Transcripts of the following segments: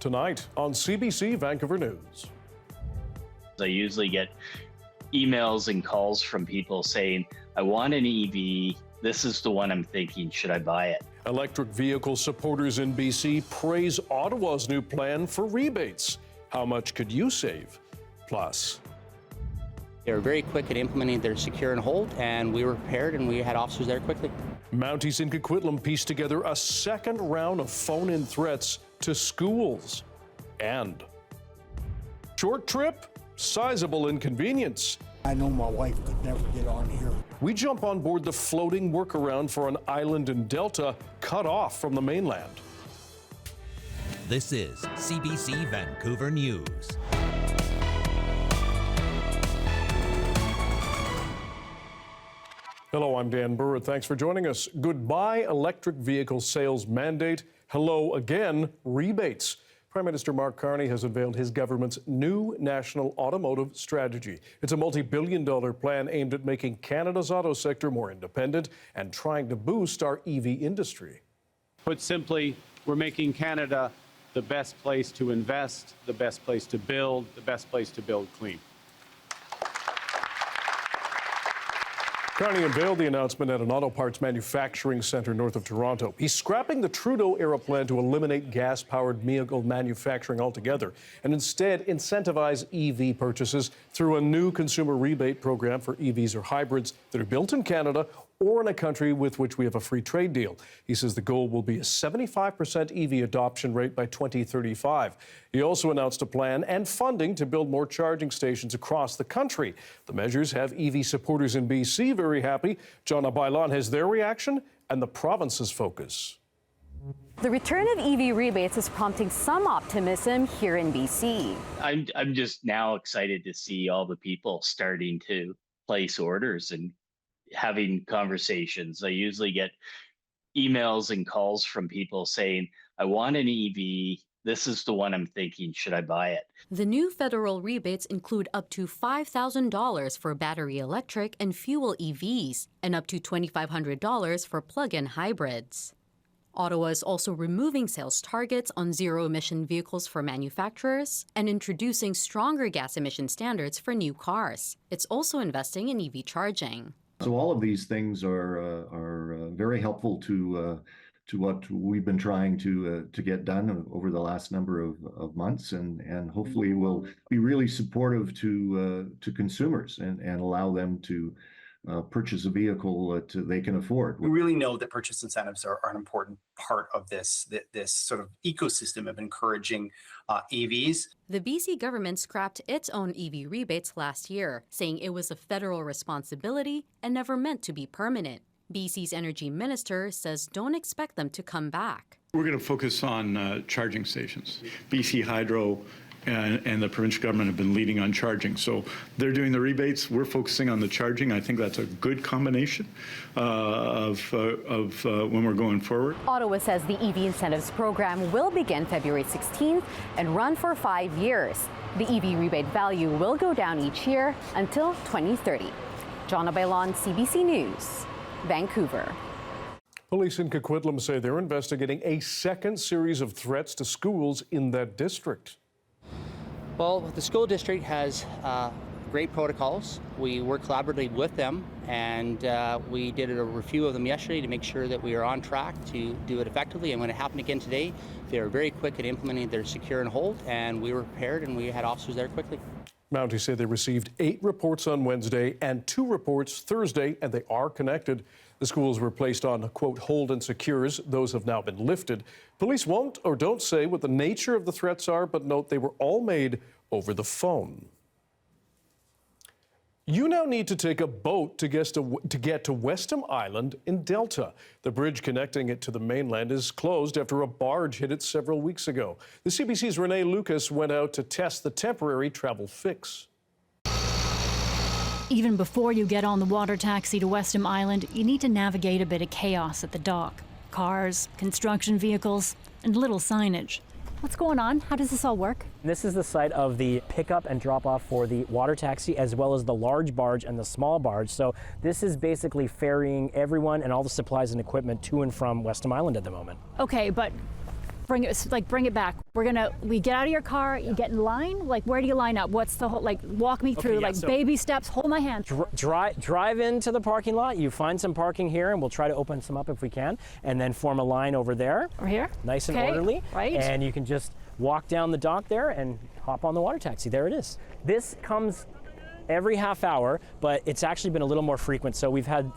tonight on CBC Vancouver News. I usually get emails and calls from people saying, I want an EV. This is the one I'm thinking. Should I buy it? Electric vehicle supporters in BC praise Ottawa's new plan for rebates. How much could you save? Plus, they were very quick at implementing their secure and hold, and we were prepared and we had officers there quickly. Mounties in Coquitlam pieced together a second round of phone-in threats to schools. And short trip, sizable inconvenience. I know my wife could never get on here. We jump on board the floating workaround for an island in Delta cut off from the mainland. This is CBC Vancouver News. Hello, I'm Dan Burritt. Thanks for joining us. Goodbye electric vehicle sales mandate. Hello again, rebates. Prime Minister Mark Carney has unveiled his government's new national automotive strategy. It's a multi-billion-dollar plan aimed at making Canada's auto sector more independent and trying to boost our EV industry. Put simply, we're making Canada the best place to invest, the best place to build, the best place to build clean. Carney unveiled the announcement at an auto parts manufacturing centre north of Toronto. He's scrapping the Trudeau-era plan to eliminate gas-powered vehicle manufacturing altogether and instead incentivize EV purchases through a new consumer rebate program for EVs or hybrids that are built in Canada or in a country with which we have a free trade deal. He says the goal will be a 75% EV adoption rate by 2035. He also announced a plan and funding to build more charging stations across the country. The measures have EV supporters in BC very happy. Jonna Bailon has their reaction and the province's focus. The return of EV rebates is prompting some optimism here in BC. I'm just now excited to see all the people starting to place orders and having conversations. I usually get emails and calls from people saying, I want an EV. This is the one I'm thinking. Should I buy it? The new federal rebates include up to $5,000 for battery electric and fuel EVs and up to $2,500 for plug-in hybrids. Ottawa is also removing sales targets on zero-emission vehicles for manufacturers and introducing stronger gas emission standards for new cars. It's also investing in EV charging. So all of these things are very helpful to what we've been trying to get done over the last number of months, and hopefully will be really supportive to consumers and allow them to purchase a vehicle they can afford. We really know that purchase incentives are an important part of this sort of ecosystem of encouraging EVs. The BC government scrapped its own EV rebates last year, saying it was a federal responsibility and never meant to be permanent. BC's energy minister says don't expect them to come back. We're going to focus on charging stations. BC Hydro and the provincial government have been leading on charging. So they're doing the rebates. We're focusing on the charging. I think that's a good combination of when we're going forward. Ottawa says the EV incentives program will begin February 16th and run for 5 years. The EV rebate value will go down each year until 2030. Jonna Bailon, CBC News, Vancouver. Police in Coquitlam say they're investigating a second series of threats to schools in that district. Well, the school district has great protocols. We work collaboratively with them, and we did a review of them yesterday to make sure that we are on track to do it effectively. And when it happened again today, they were very quick at implementing their secure and hold, and we were prepared and we had officers there quickly. Mounties say they received 8 reports on Wednesday and 2 reports Thursday, and they are connected. The schools were placed on, quote, hold and secures. Those have now been lifted. Police won't or don't say what the nature of the threats are, but note they were all made over the phone. You now need to take a boat to get to Westham Island in Delta. The bridge connecting it to the mainland is closed after a barge hit it several weeks ago. The CBC's Renee Lucas went out to test the temporary travel fix. Even before you get on the water taxi to Westham Island, you need to navigate a bit of chaos at the dock. Cars, construction vehicles, and little signage. What's going on? How does this all work? This is the site of the pickup and drop off for the water taxi, as well as the large barge and the small barge. So this is basically ferrying everyone and all the supplies and equipment to and from Westham Island at the moment. Okay, but Bring it back. We get out of your car, you get in line, like where do you line up? What's the whole, like walk me through, so baby steps, hold my hand. Drive into the parking lot, you find some parking here and we'll try to open some up if we can, and then form a line over there. Over here? Nice and orderly. Right. And you can just walk down the dock there and hop on the water taxi. There it is. This comes every half hour, but it's actually been a little more frequent. So we've had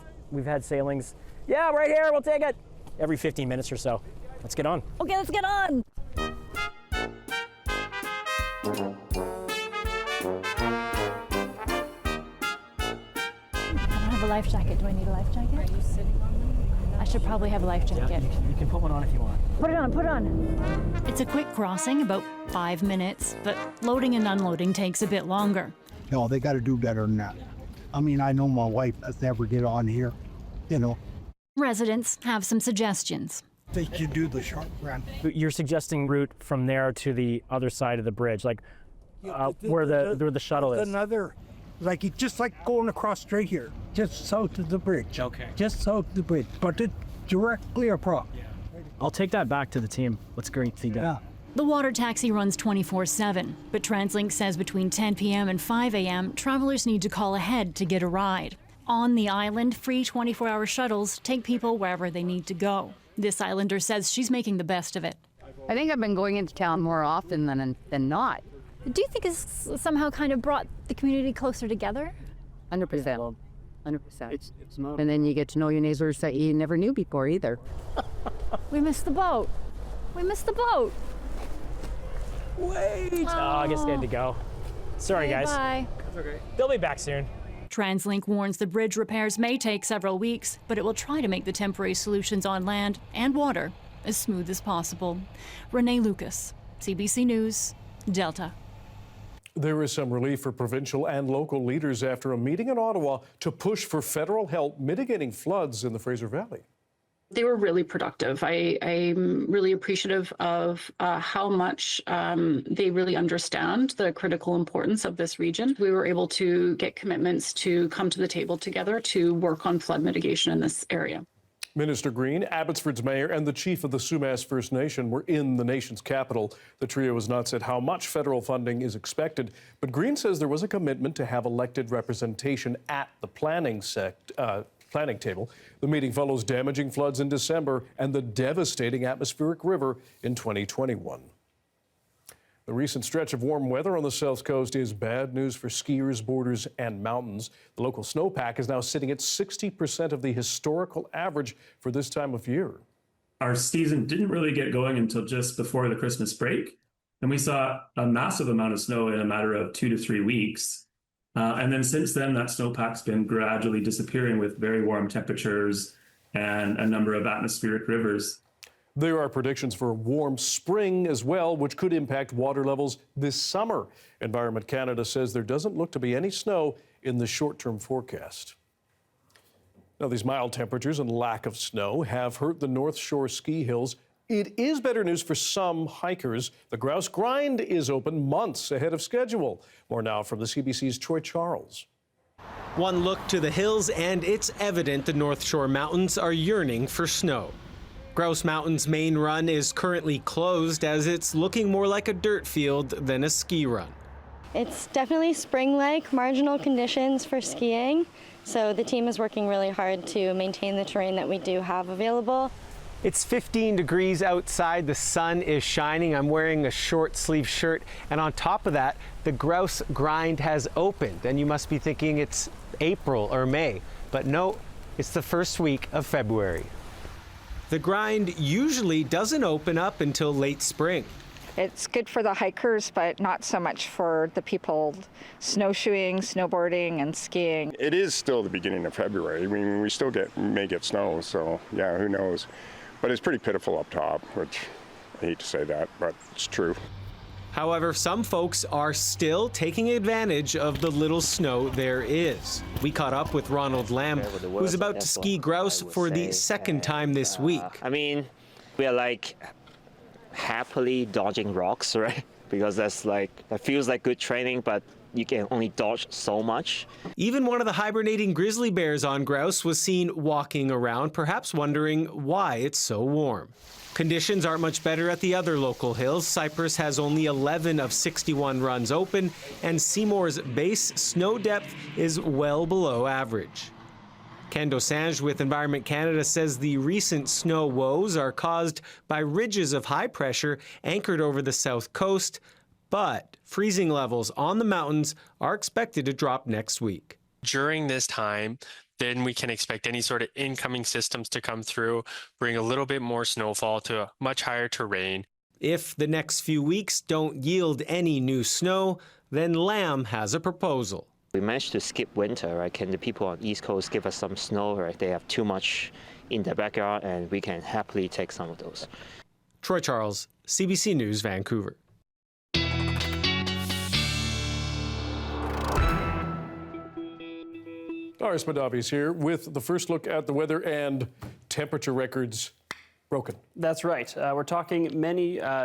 sailings, yeah, right here, we'll take it, every 15 minutes or so. Let's get on. Okay, let's get on. I don't have a life jacket. Do I need a life jacket? Are you sitting on them? I should probably have a life jacket. Yeah, you can put one on if you want. Put it on, put it on. It's a quick crossing, about 5 minutes, but loading and unloading takes a bit longer. No, they got to do better than that. I mean, I know my wife does never get on here, you know. Residents have some suggestions. They should do the short run. You're suggesting route from there to the other side of the bridge, like where the shuttle is. Another, just like going across straight here, just south of the bridge. Okay. Just south of the bridge, but it's directly across. Yeah. I'll take that back to the team. Let's go see that. Yeah. The water taxi runs 24/7, but TransLink says between 10 p.m. and 5 a.m., travelers need to call ahead to get a ride. On the island, free 24-hour shuttles take people wherever they need to go. This islander says she's making the best of it. I think I've been going into town more often than not. Do you think it's somehow kind of brought the community closer together? 100%. 100%. And then you get to know your neighbors that you never knew before either. We missed the boat. We missed the boat. Wait. Oh, I guess they had to go. Sorry, guys. Bye. That's okay. They'll be back soon. TransLink warns the bridge repairs may take several weeks, but it will try to make the temporary solutions on land and water as smooth as possible. Renee Lucas, CBC News, Delta. There is some relief for provincial and local leaders after a meeting in Ottawa to push for federal help mitigating floods in the Fraser Valley. They were really productive. I'm really appreciative of how much they really understand the critical importance of this region. We were able to get commitments to come to the table together to work on flood mitigation in this area. Minister Green, Abbotsford's mayor, and the chief of the Sumas First Nation were in the nation's capital. The trio has not said how much federal funding is expected, but Green says there was a commitment to have elected representation at the planning table. The meeting follows damaging floods in December and the devastating atmospheric river in 2021. The recent stretch of warm weather on the South Coast is bad news for skiers, boarders, and mountains. The local snowpack is now sitting at 60% of the historical average for this time of year. Our season didn't really get going until just before the Christmas break, and we saw a massive amount of snow in a matter of 2 to 3 weeks. And then since then, that snowpack's been gradually disappearing with very warm temperatures and a number of atmospheric rivers. There are predictions for a warm spring as well, which could impact water levels this summer. Environment Canada says there doesn't look to be any snow in the short-term forecast. Now, these mild temperatures and lack of snow have hurt the North Shore ski hills. It is better news for some hikers. The Grouse Grind is open months ahead of schedule. More now from the CBC's Troy Charles. One look to the hills and it's evident the North Shore Mountains are yearning for snow. Grouse Mountain's main run is currently closed as it's looking more like a dirt field than a ski run. It's definitely spring-like marginal conditions for skiing, so the team is working really hard to maintain the terrain that we do have available. It's 15 degrees outside, the sun is shining, I'm wearing a short sleeve shirt, and on top of that, the Grouse Grind has opened, and you must be thinking it's April or May, but no, it's the first week of February. The grind usually doesn't open up until late spring. It's good for the hikers, but not so much for the people snowshoeing, snowboarding, and skiing. It is still the beginning of February. I mean, we still may get snow, so yeah, who knows. But it's pretty pitiful up top, which I hate to say that, but it's true. However, some folks are still taking advantage of the little snow there is. We caught up with Ronald Lamb, who's about to ski grouse for the second time this week. I mean, we are like happily dodging rocks, right? Because that feels like good training, but you can only dodge so much. Even one of the hibernating grizzly bears on grouse was seen walking around, perhaps wondering why it's so warm. Conditions aren't much better at the other local hills. Cypress has only 11 of 61 runs open, and Seymour's base snow depth is well below average. Ken Dosange with Environment Canada says the recent snow woes are caused by ridges of high pressure anchored over the south coast, but freezing levels on the mountains are expected to drop next week. During this time, then we can expect any sort of incoming systems to come through, bring a little bit more snowfall to a much higher terrain. If the next few weeks don't yield any new snow, then Lamb has a proposal. We managed to skip winter, right? Can the people on the East Coast give us some snow, right? They have too much in their backyard, and we can happily take some of those. Troy Charles, CBC News, Vancouver. Doris Madavi's here with the first look at the weather and temperature records broken. That's right. We're talking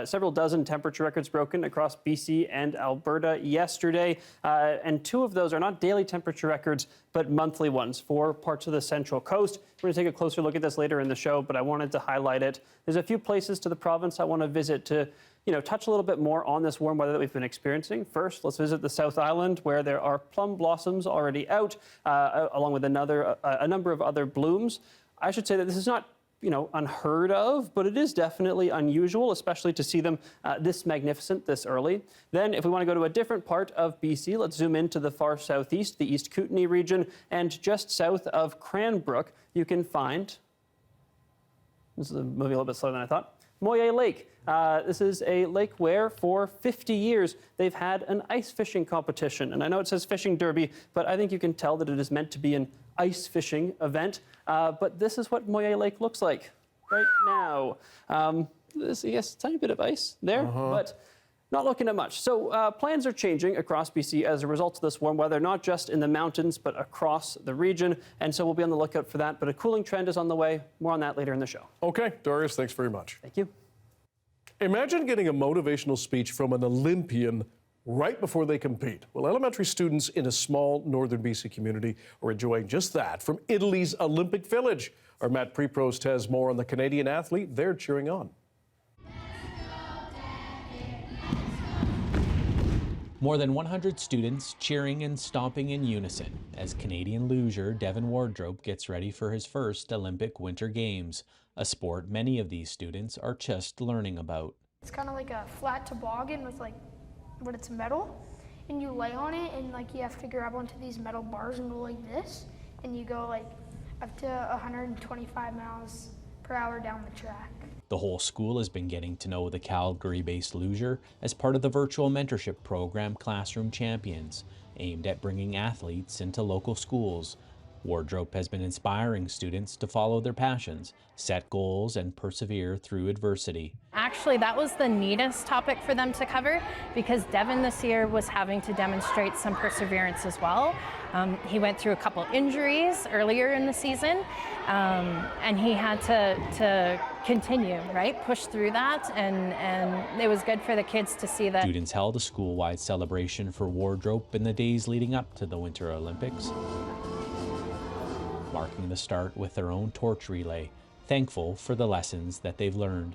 several dozen temperature records broken across BC and Alberta yesterday. And 2 of those are not daily temperature records, but monthly ones for parts of the Central Coast. We're going to take a closer look at this later in the show, but I wanted to highlight it. There's a few places to the province I want to visit to touch a little bit more on this warm weather that we've been experiencing. First, let's visit the South Island, where there are plum blossoms already out, along with a number of other blooms. I should say that this is not unheard of, but it is definitely unusual, especially to see them this magnificent this early. Then, if we want to go to a different part of BC, let's zoom into the far southeast, the East Kootenay region, and just south of Cranbrook, you can find, this is moving a little bit slower than I thought, Moyet Lake. This is a lake where for 50 years they've had an ice fishing competition. And I know it says fishing derby, but I think you can tell that it is meant to be an ice fishing event. But this is what Moyet Lake looks like right now. There's, yes, a tiny bit of ice there, but not looking at much. So plans are changing across BC as a result of this warm weather, not just in the mountains, but across the region. And so we'll be on the lookout for that. But a cooling trend is on the way. More on that later in the show. Okay, Doris, thanks very much. Thank you. Imagine getting a motivational speech from an Olympian right before they compete. Well, elementary students in a small northern BC community are enjoying just that from Italy's Olympic Village. Our Matt Preprost has more on the Canadian athlete they're cheering on. More than 100 students cheering and stomping in unison as Canadian luger Devin Wardrope gets ready for his first Olympic Winter Games, a sport many of these students are just learning about. It's kind of like a flat toboggan with but it's metal, and you lay on it, and you have to grab onto these metal bars and go like this, and you go up to 125 miles per hour down the track. The whole school has been getting to know the Calgary-based luger as part of the virtual mentorship program Classroom Champions, aimed at bringing athletes into local schools. Wardrope has been inspiring students to follow their passions, set goals, and persevere through adversity. Actually, that was the neatest topic for them to cover because Devin this year was having to demonstrate some perseverance as well. He went through a couple injuries earlier in the season, and he had to continue, right? Push through that, and it was good for the kids to see that. Students held a school-wide celebration for Wardrope in the days leading up to the Winter Olympics, marking the start with their own torch relay, thankful for the lessons that they've learned.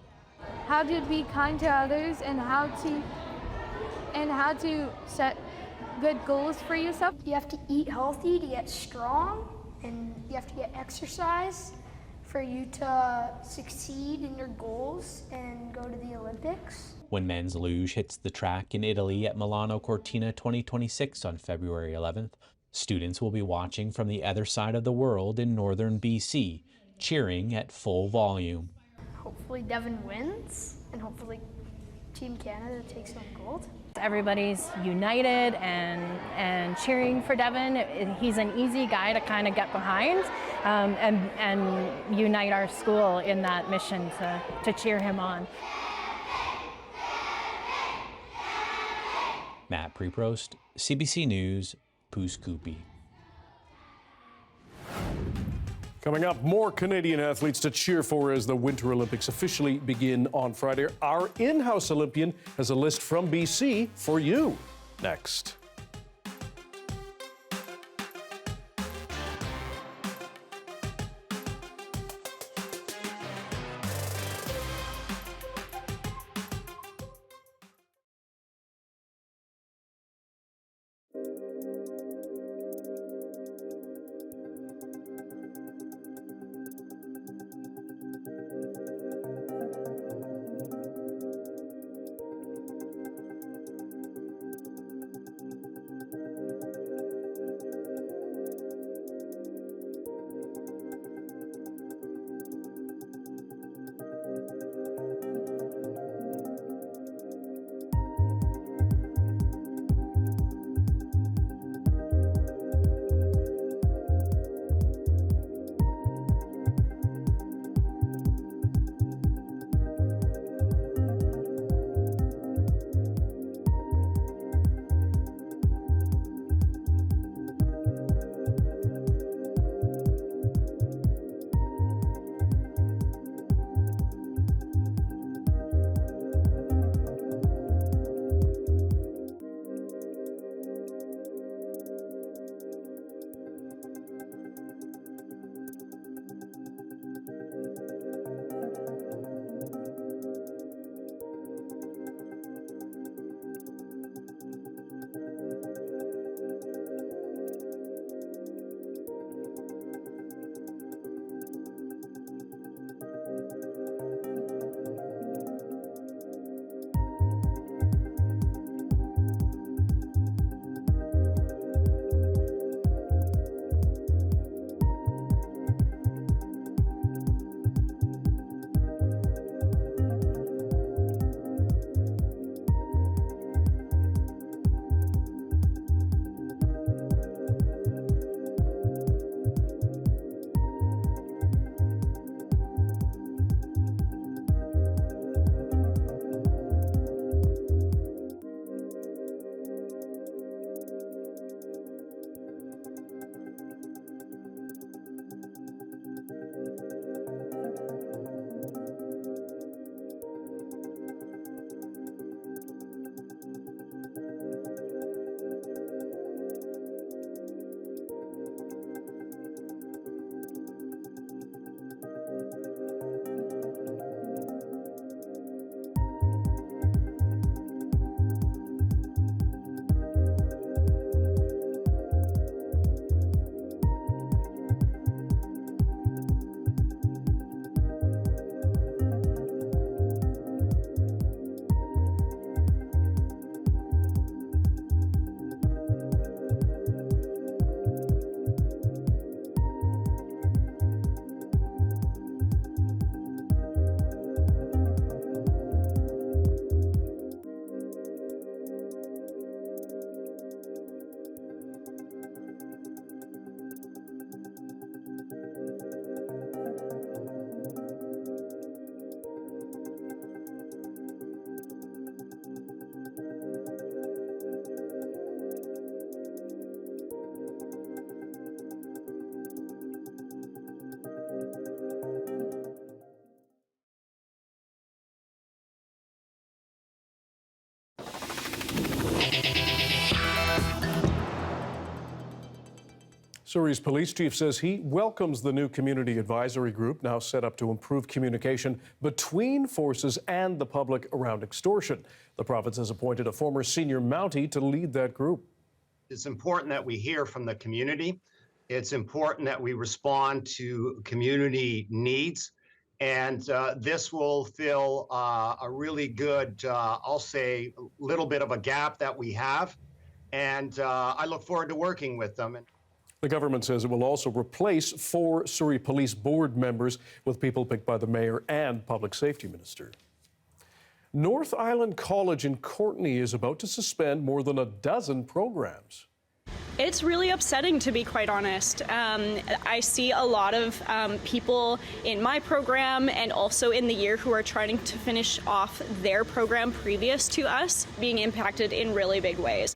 How to be kind to others and how to set good goals for yourself. You have to eat healthy to get strong, and you have to get exercise for you to succeed in your goals and go to the Olympics. When men's luge hits the track in Italy at Milano Cortina 2026 on February 11th, students will be watching from the other side of the world in northern BC, cheering at full volume. Hopefully Devin wins, and hopefully Team Canada takes home gold. Everybody's united and cheering for Devin. He's an easy guy to kind of get behind and unite our school in that mission to cheer him on. Matt Preprost, CBC News, Poughkeepsie. Coming up, more Canadian athletes to cheer for as the Winter Olympics officially begin on Friday. Our in-house Olympian has a list from BC for you. Next. Surrey's police chief says he welcomes the new community advisory group now set up to improve communication between forces and the public around extortion. The province has appointed a former senior Mountie to lead that group. It's important that we hear from the community. It's important that we respond to community needs. And this will fill a really good, I'll say, little bit of a gap that we have. And I look forward to working with them. The government says it will also replace 4 Surrey Police Board members with people picked by the mayor and public safety minister. North Island College in Courtenay is about to suspend more than a dozen programs. It's really upsetting, to be quite honest. I see a lot of people in my program and also in the year who are trying to finish off their program previous to us being impacted in really big ways.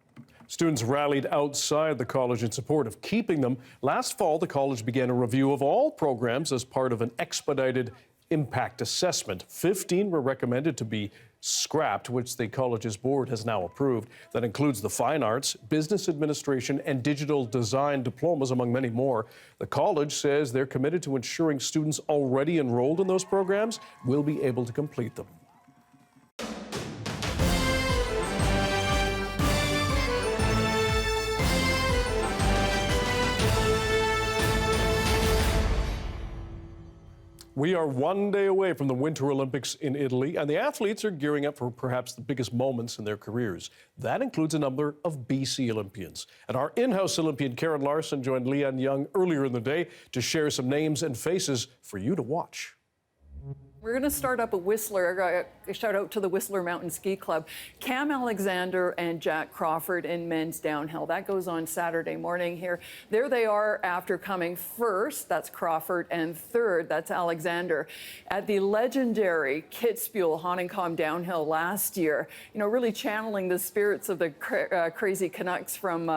Students rallied outside the college in support of keeping them. Last fall, the college began a review of all programs as part of an expedited impact assessment. 15 were recommended to be scrapped, which the college's board has now approved. That includes the fine arts, business administration, and digital design diplomas, among many more. The college says they're committed to ensuring students already enrolled in those programs will be able to complete them. We are one day away from the Winter Olympics in Italy, and the athletes are gearing up for perhaps the biggest moments in their careers. That includes a number of BC Olympians. And our in-house Olympian Karen Larson joined Leanne Young earlier in the day to share some names and faces for you to watch. We're going to start up at Whistler. A shout out to the Whistler Mountain Ski Club. Cam Alexander and Jack Crawford in men's downhill. That goes on Saturday morning here. There they are after coming first, that's Crawford, and third, that's Alexander, at the legendary Kitzbühel Hahnenkamm downhill last year. You know, really channeling the spirits of the crazy Canucks from,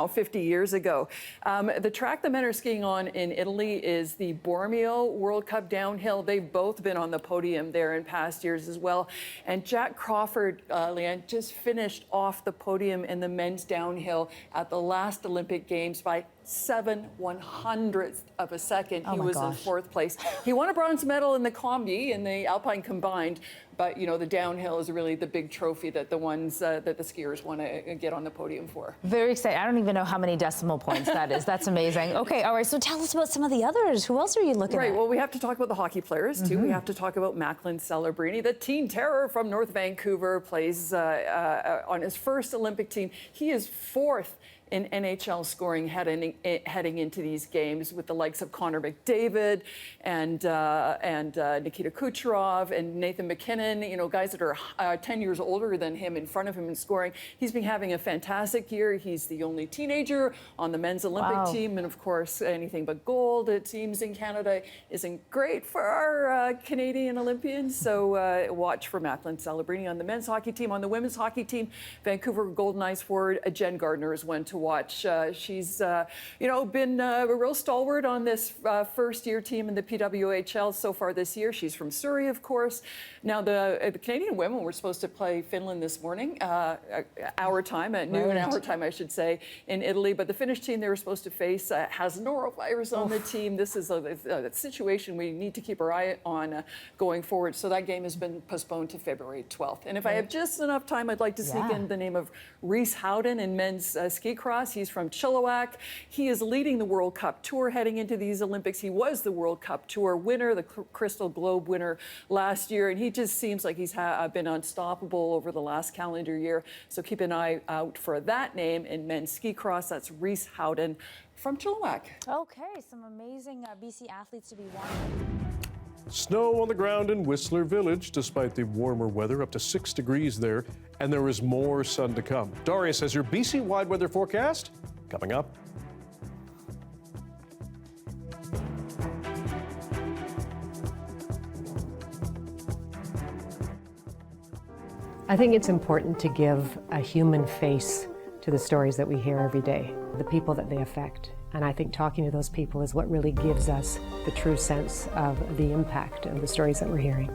50 years ago. The track the men are skiing on in Italy is the Bormio World Cup downhill. They've both been on the podium there in past years as well. And Jack Crawford, Leanne, just finished off the podium in the men's downhill at the last Olympic Games by 7/100th of a second. He was in fourth place. He won a bronze medal in the combi in the Alpine combined, but you know, the downhill is really the big trophy that the ones that the skiers want to get on the podium for. Very exciting. I don't even know how many decimal points that is. That's amazing. Okay, all right, so tell us about some of the others. Who else are you looking at? Right, well, we have to talk about the hockey players too. We have to talk about Macklin Celebrini, the teen terror from North Vancouver, plays on his first Olympic team. He is fourth in NHL scoring heading into these games with the likes of Connor McDavid and Nikita Kucherov and Nathan McKinnon, you know, guys that are 10 years older than him in front of him in scoring. He's been having a fantastic year. He's the only teenager on the men's Olympic team. And of course, anything but gold, it seems, in Canada isn't great for our Canadian Olympians. So watch for Macklin Celebrini on the men's hockey team. On the women's hockey team, Vancouver Golden Knights forward Jen Gardner is one to watch. She's, been a real stalwart on this first-year team in the PWHL so far this year. She's from Surrey, of course. Now, the Canadian women were supposed to play Finland this morning, our time, at noon, our time, I should say, in Italy. But the Finnish team they were supposed to face has norovirus on the team. This is a situation we need to keep our eye on going forward. So that game has been postponed to February 12th. And if I have just enough time, I'd like to sneak in the name of Rhys Howden in men's ski cross. He's from Chilliwack. He is leading the World Cup Tour heading into these Olympics. He was the World Cup Tour winner, the Crystal Globe winner last year, and he just seems like he's been unstoppable over the last calendar year. So keep an eye out for that name in men's ski cross. That's Rhys Howden from Chilliwack. Okay, some amazing BC athletes to be watching. Snow on the ground in Whistler Village, despite the warmer weather, up to 6 degrees there, and there is more sun to come. Darius has your BC-wide weather forecast coming up. I think it's important to give a human face to the stories that we hear every day, the people that they affect. And I think talking to those people is what really gives us the true sense of the impact of the stories that we're hearing.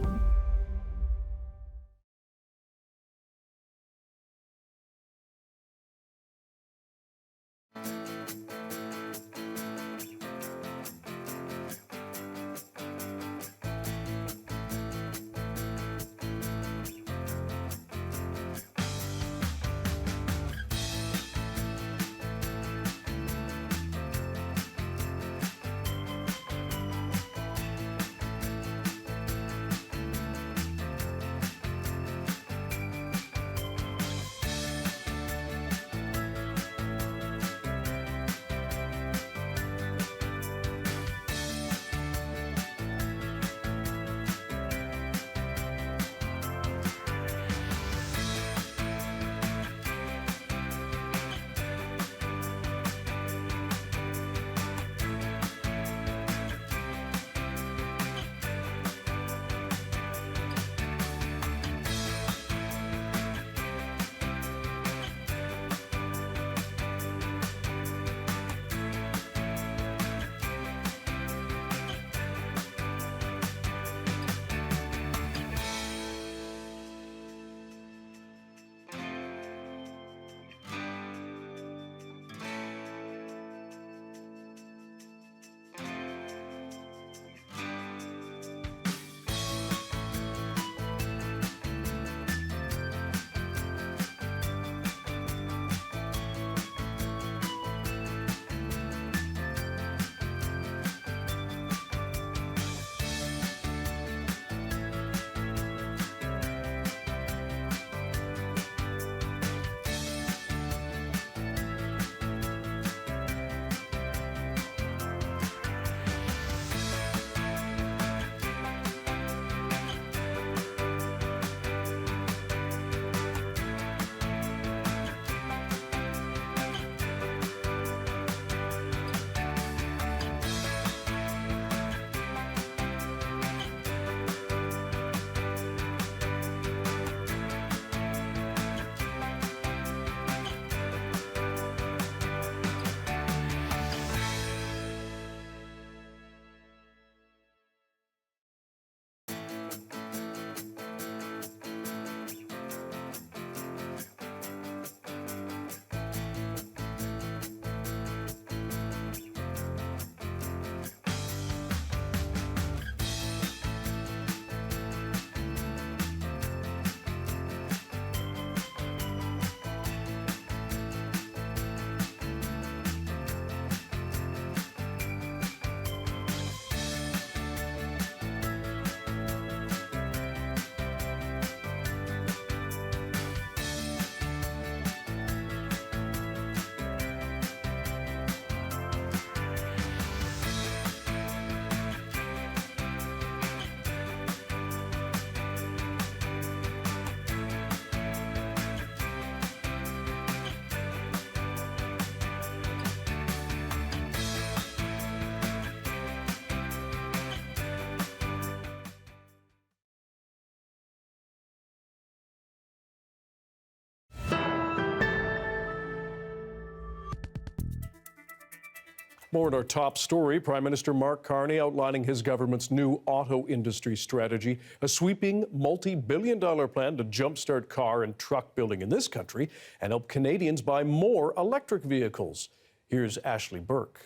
More in our top story. Prime Minister Mark Carney outlining his government's new auto industry strategy, a sweeping multi-billion-dollar plan to jumpstart car and truck building in this country and help Canadians buy more electric vehicles. Here's Ashley Burke.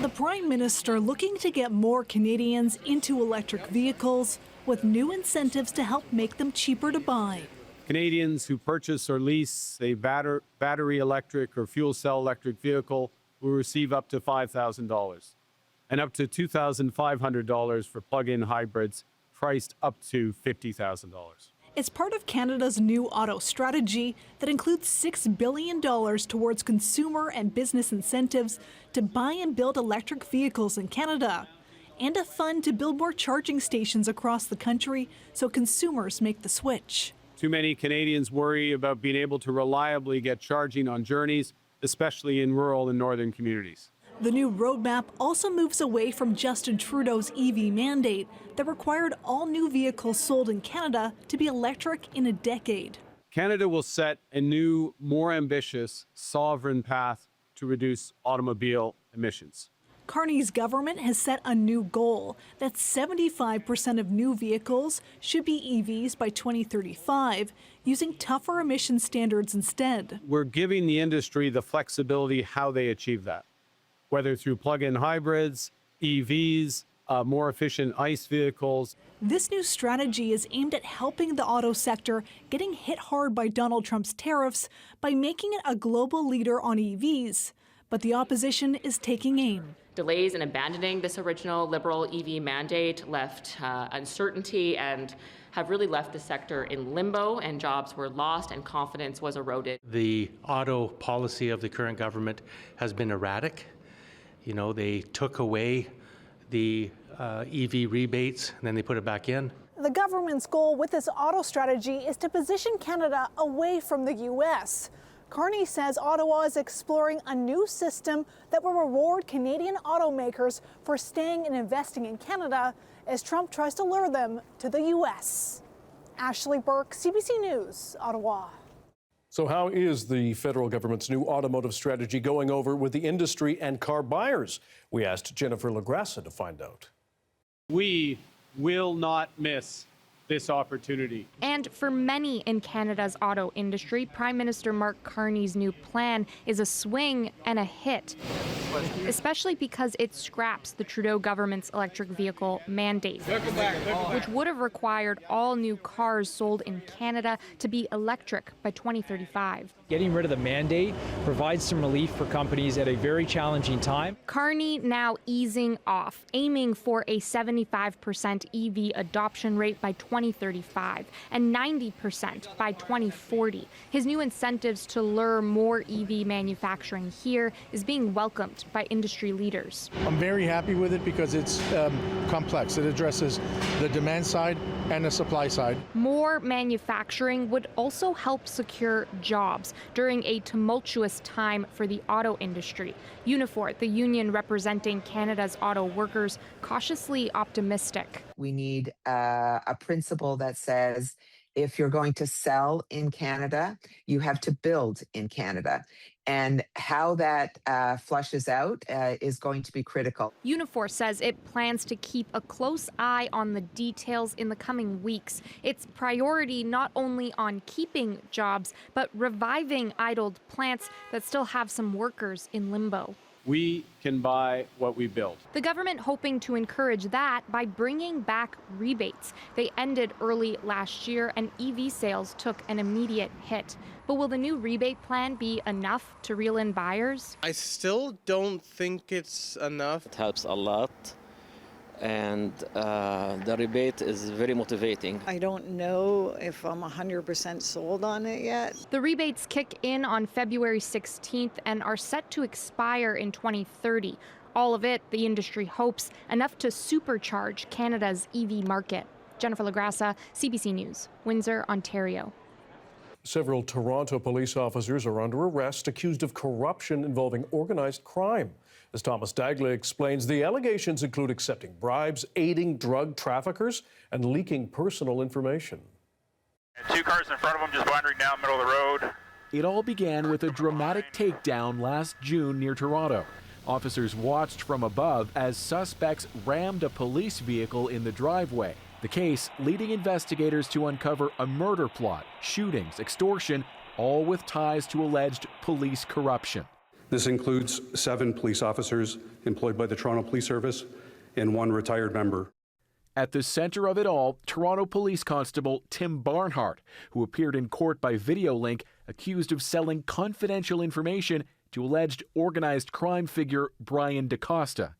The Prime Minister looking to get more Canadians into electric vehicles with new incentives to help make them cheaper to buy. Canadians who purchase or lease a battery electric or fuel cell electric vehicle will receive up to $5,000 and up to $2,500 for plug-in hybrids priced up to $50,000. It's part of Canada's new auto strategy that includes $6 billion towards consumer and business incentives to buy and build electric vehicles in Canada, and a fund to build more charging stations across the country so consumers make the switch. Too many Canadians worry about being able to reliably get charging on journeys, especially in rural and northern communities. The new roadmap also moves away from Justin Trudeau's EV mandate that required all new vehicles sold in Canada to be electric in a decade. Canada will set a new, more ambitious, sovereign path to reduce automobile emissions. Carney's government has set a new goal that 75% of new vehicles should be EVs by 2035, using tougher emission standards instead. We're giving the industry the flexibility how they achieve that, whether through plug-in hybrids, EVs, more efficient ICE vehicles. This new strategy is aimed at helping the auto sector getting hit hard by Donald Trump's tariffs by making it a global leader on EVs. But the opposition is taking aim. Delays in abandoning this original Liberal EV mandate left uncertainty and have really left the sector in limbo, and jobs were lost and confidence was eroded. The auto policy of the current government has been erratic. You know, they took away the EV rebates and then they put it back in. The government's goal with this auto strategy is to position Canada away from the U.S. Carney says Ottawa is exploring a new system that will reward Canadian automakers for staying and investing in Canada as Trump tries to lure them to the U.S. Ashley Burke, CBC News, Ottawa. So how is the federal government's new automotive strategy going over with the industry and car buyers? We asked Jennifer LaGrassa to find out. We will not miss this opportunity. And for many in Canada's auto industry, Prime Minister Mark Carney's new plan is a swing and a hit, especially because it scraps the Trudeau government's electric vehicle mandate, which would have required all new cars sold in Canada to be electric by 2035. Getting rid of the mandate provides some relief for companies at a very challenging time. Carney now easing off, aiming for a 75% EV adoption rate by 2035 and 90% by 2040. His new incentives to lure more EV manufacturing here is being welcomed by industry leaders. I'm very happy with it because it's complex. It addresses the demand side and the supply side. More manufacturing would also help secure jobs during a tumultuous time for the auto industry. Unifor, the union representing Canada's auto workers, cautiously optimistic. We need a principle that says if you're going to sell in Canada, you have to build in Canada. And how that flushes out is going to be critical. Unifor says it plans to keep a close eye on the details in the coming weeks. Its priority not only on keeping jobs, but reviving idled plants that still have some workers in limbo. We can buy what we build. The government hoping to encourage that by bringing back rebates. They ended early last year and EV sales took an immediate hit. But will the new rebate plan be enough to reel in buyers? I still don't think it's enough. It helps a lot, and the rebate is very motivating. I don't know if I'm 100% sold on it yet. The rebates kick in on February 16th and are set to expire in 2030. All of it, the industry hopes, enough to supercharge Canada's EV market. Jennifer LaGrassa, CBC News, Windsor, Ontario. Several Toronto police officers are under arrest accused of corruption involving organized crime. As Thomas Dagley explains, the allegations include accepting bribes, aiding drug traffickers, and leaking personal information. Two cars in front of them just wandering down the middle of the road. It all began with a dramatic takedown last June near Toronto. Officers watched from above as suspects rammed a police vehicle in the driveway. The case leading investigators to uncover a murder plot, shootings, extortion, all with ties to alleged police corruption. This includes 7 police officers employed by the Toronto Police Service and 1 retired member. At the center of it all, Toronto Police Constable Tim Barnhart, who appeared in court by video link, accused of selling confidential information to alleged organized crime figure Brian DaCosta.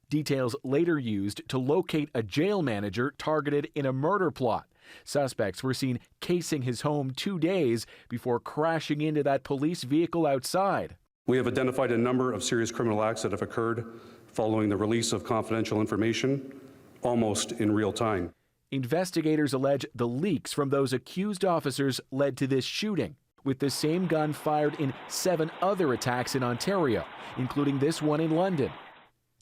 Details later used to locate a jail manager targeted in a murder plot. Suspects were seen casing his home 2 days before crashing into that police vehicle outside. We have identified a number of serious criminal acts that have occurred following the release of confidential information, almost in real time. Investigators allege the leaks from those accused officers led to this shooting, with the same gun fired in 7 other attacks in Ontario, including this one in London,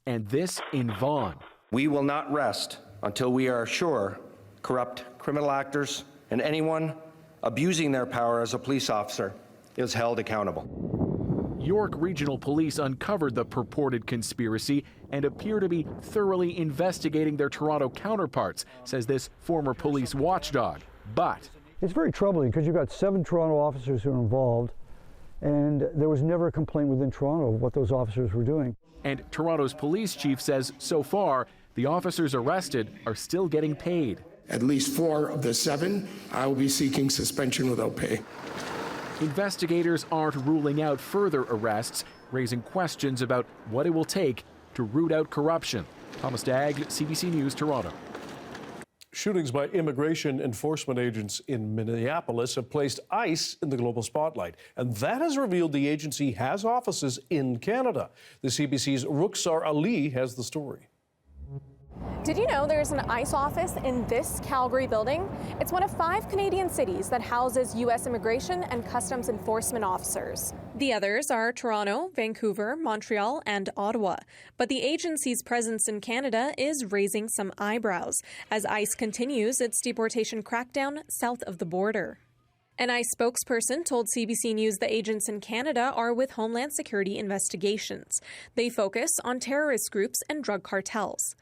and this in Vaughan. We will not rest until we are sure corrupt criminal actors and anyone abusing their power as a police officer is held accountable. York Regional Police uncovered the purported conspiracy and appear to be thoroughly investigating their Toronto counterparts, says this former police watchdog. But it's very troubling because you've got 7 Toronto officers who are involved, and there was never a complaint within Toronto of what those officers were doing. And Toronto's police chief says so far, the officers arrested are still getting paid. At least 4 of the 7, I will be seeking suspension without pay. Investigators aren't ruling out further arrests, raising questions about what it will take to root out corruption. Thomas Dagg, CBC News, Toronto. Shootings by immigration enforcement agents in Minneapolis have placed ICE in the global spotlight, and that has revealed the agency has offices in Canada. The CBC's Rukhsar Ali has the story. Did you know there's an ICE office in this Calgary building? It's one of 5 Canadian cities that houses U.S. immigration and customs enforcement officers. The others are Toronto, Vancouver, Montreal, and Ottawa. But the agency's presence in Canada is raising some eyebrows as ICE continues its deportation crackdown south of the border. An ICE spokesperson told CBC News the agents in Canada are with Homeland Security investigations. They focus on terrorist groups and drug cartels.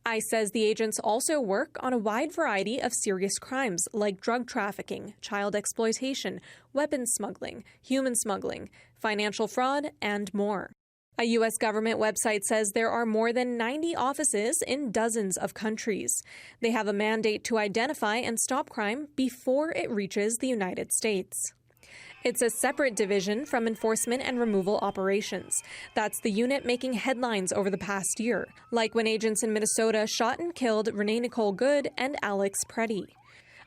ICE says the agents also work on a wide variety of serious crimes like drug trafficking, child exploitation, weapons smuggling, human smuggling, financial fraud, and more. A U.S. government website says there are more than 90 offices in dozens of countries. They have a mandate to identify and stop crime before it reaches the United States. It's a separate division from enforcement and removal operations. That's the unit making headlines over the past year, like when agents in Minnesota shot and killed Renee Nicole Good and Alex Preddy.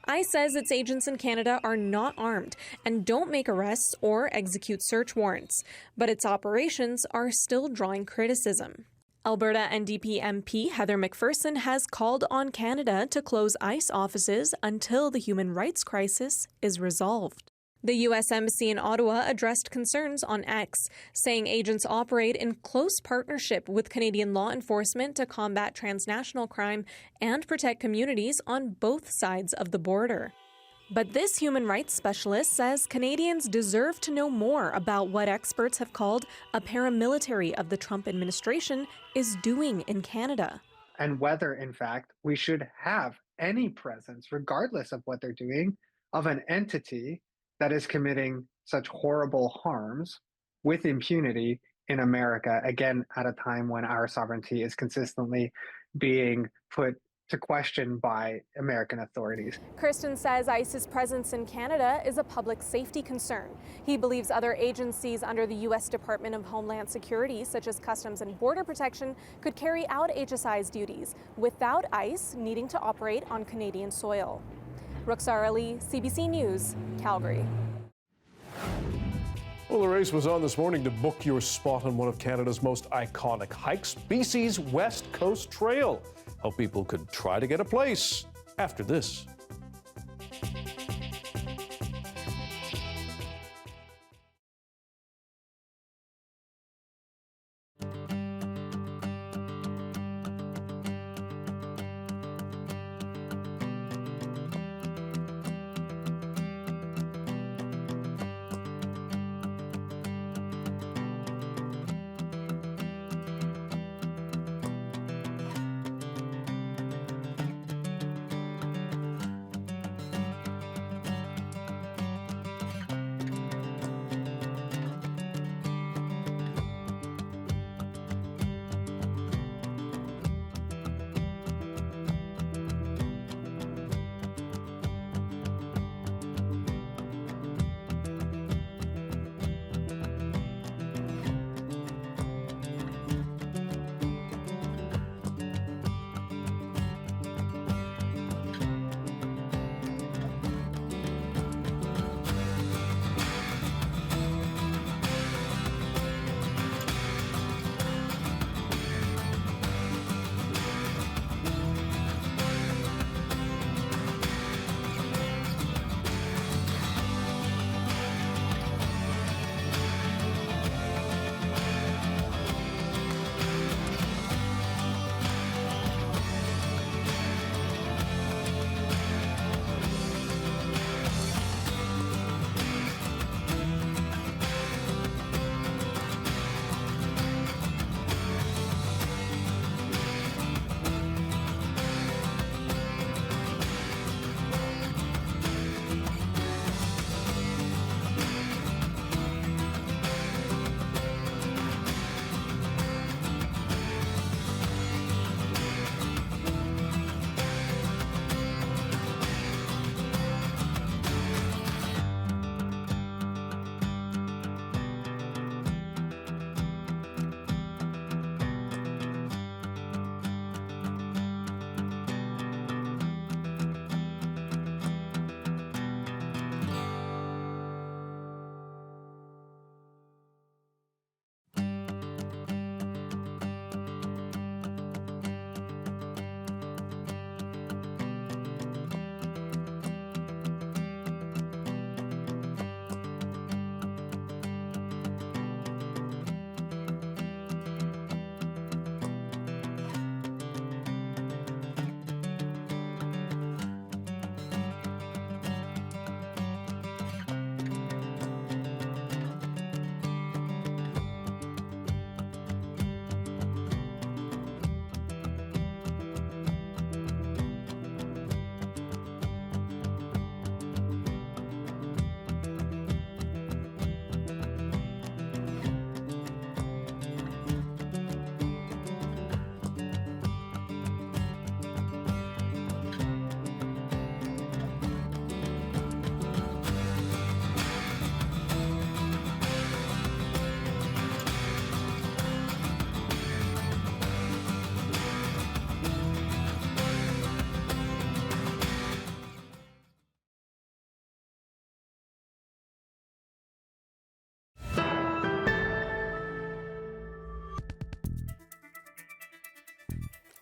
ICE says its agents in Canada are not armed and don't make arrests or execute search warrants, but its operations are still drawing criticism. Alberta NDP MP Heather McPherson has called on Canada to close ICE offices until the human rights crisis is resolved. The U.S. Embassy in Ottawa addressed concerns on X, saying agents operate in close partnership with Canadian law enforcement to combat transnational crime and protect communities on both sides of the border. But this human rights specialist says Canadians deserve to know more about what experts have called a paramilitary of the Trump administration is doing in Canada. And whether, in fact, we should have any presence, regardless of what they're doing, of an entity that is committing such horrible harms with impunity in America, again, at a time when our sovereignty is consistently being put to question by American authorities. Kirsten says ICE's presence in Canada is a public safety concern. He believes other agencies under the U.S. Department of Homeland Security, such as Customs and Border Protection, could carry out HSI's duties without ICE needing to operate on Canadian soil. Rukhsar Ali, CBC News, Calgary. Well, the race was on this morning to book your spot on one of Canada's most iconic hikes, BC's West Coast Trail. How people could try to get a place after this.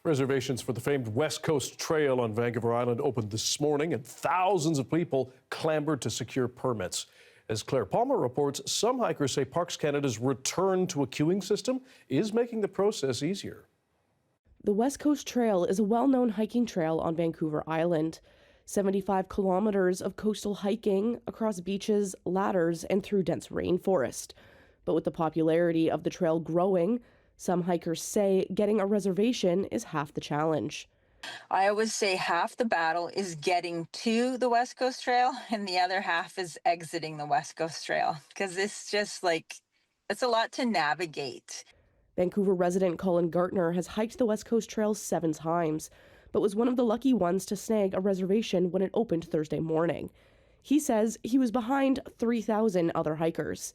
Reservations for the famed West Coast Trail on Vancouver Island opened this morning, and thousands of people clambered to secure permits. As Claire Palmer reports, some hikers say Parks Canada's return to a queuing system is making the process easier. The West Coast Trail is a well-known hiking trail on Vancouver Island. 75 kilometers of coastal hiking across beaches, ladders, and through dense rainforest. But with the popularity of the trail growing, some hikers say getting a reservation is half the challenge. I always say half the battle is getting to the West Coast Trail and the other half is exiting the West Coast Trail, because it's just it's a lot to navigate. Vancouver resident Colin Gartner has hiked the West Coast Trail 7 times, but was one of the lucky ones to snag a reservation when it opened Thursday morning. He says he was behind 3,000 other hikers.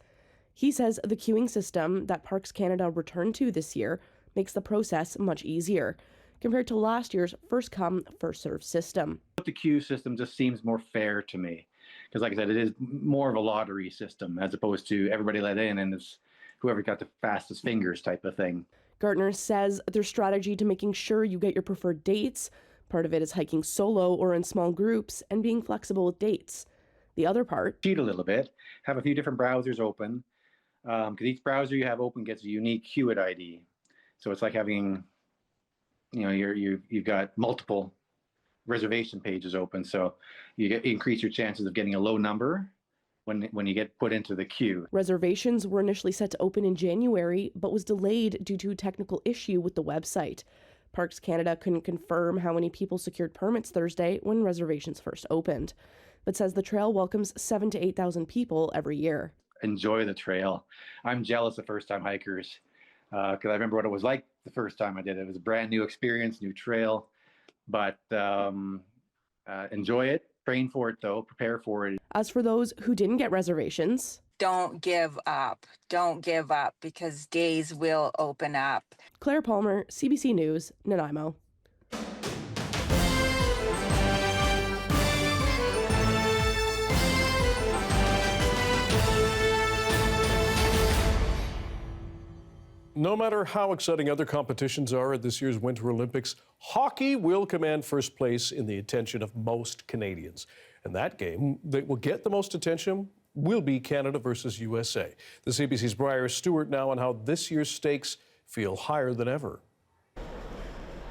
He says the queuing system that Parks Canada returned to this year makes the process much easier compared to last year's first come, first served system. The queue system just seems more fair to me because, like I said, it is more of a lottery system as opposed to everybody let in and it's whoever got the fastest fingers type of thing. Gartner says their strategy to making sure you get your preferred dates. Part of it is hiking solo or in small groups and being flexible with dates. The other part, cheat a little bit, have a few different browsers open, because each browser you have open gets a unique Hewitt ID. So it's like having, you've got multiple reservation pages open. So you increase your chances of getting a low number when you get put into the queue. Reservations were initially set to open in January, but was delayed due to a technical issue with the website. Parks Canada couldn't confirm how many people secured permits Thursday when reservations first opened, but says the trail welcomes 7,000 to 8,000 people every year. Enjoy the trail. I'm jealous of first-time hikers because I remember what it was like the first time I did it. It was a brand new experience, new trail, but enjoy it. Train for it, though. Prepare for it. As for those who didn't get reservations, don't give up. Don't give up because days will open up. Claire Palmer, CBC News, Nanaimo. No matter how exciting other competitions are at this year's Winter Olympics, hockey will command first place in the attention of most Canadians. And that game that will get the most attention will be Canada versus USA. The CBC's Briar Stewart now on how this year's stakes feel higher than ever.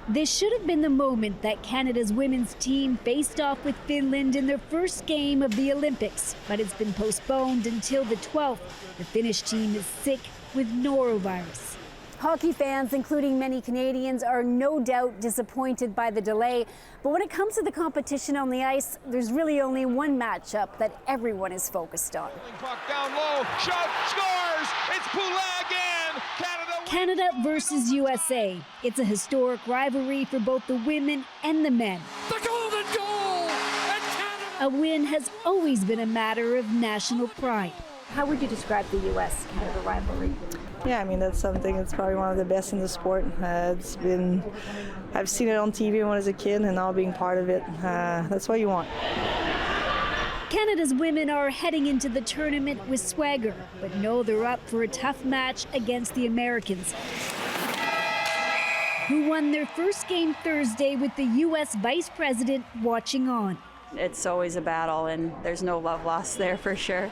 This should have been the moment that Canada's women's team faced off with Finland in their first game of the Olympics, but it's been postponed until the 12th. The Finnish team is sick with norovirus. Hockey fans, including many Canadians, are no doubt disappointed by the delay. But when it comes to the competition on the ice, there's really only one matchup that everyone is focused on. Puck down low, shot, scores! It's Poulet again! Canada versus USA. It's a historic rivalry for both the women and the men. The golden goal! And Canada! A win has always been a matter of national pride. How would you describe the U.S.-Canada rivalry? Yeah, I mean, that's something that's probably one of the best in the sport. I've seen it on TV when I was a kid, and now being part of it, that's what you want. Canada's women are heading into the tournament with swagger, but know they're up for a tough match against the Americans, who won their first game Thursday with the U.S. Vice President watching on. It's always a battle, and there's no love lost there for sure.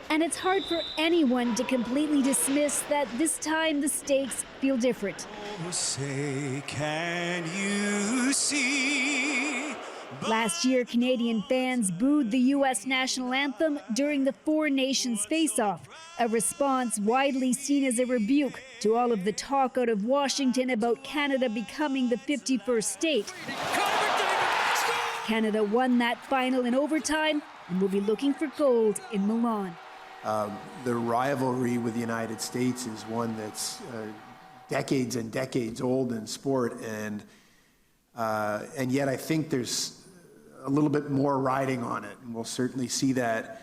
And it's hard for anyone to completely dismiss that this time the stakes feel different. Say, can you see? Last year, Canadian fans booed the U.S. national anthem during the Four Nations face-off, a response widely seen as a rebuke to all of the talk out of Washington about Canada becoming the 51st state. Canada won that final in overtime and will be looking for gold in Milan. The rivalry with the United States is one that's decades and decades old in sport, and yet I think there's a little bit more riding on it, and we'll certainly see that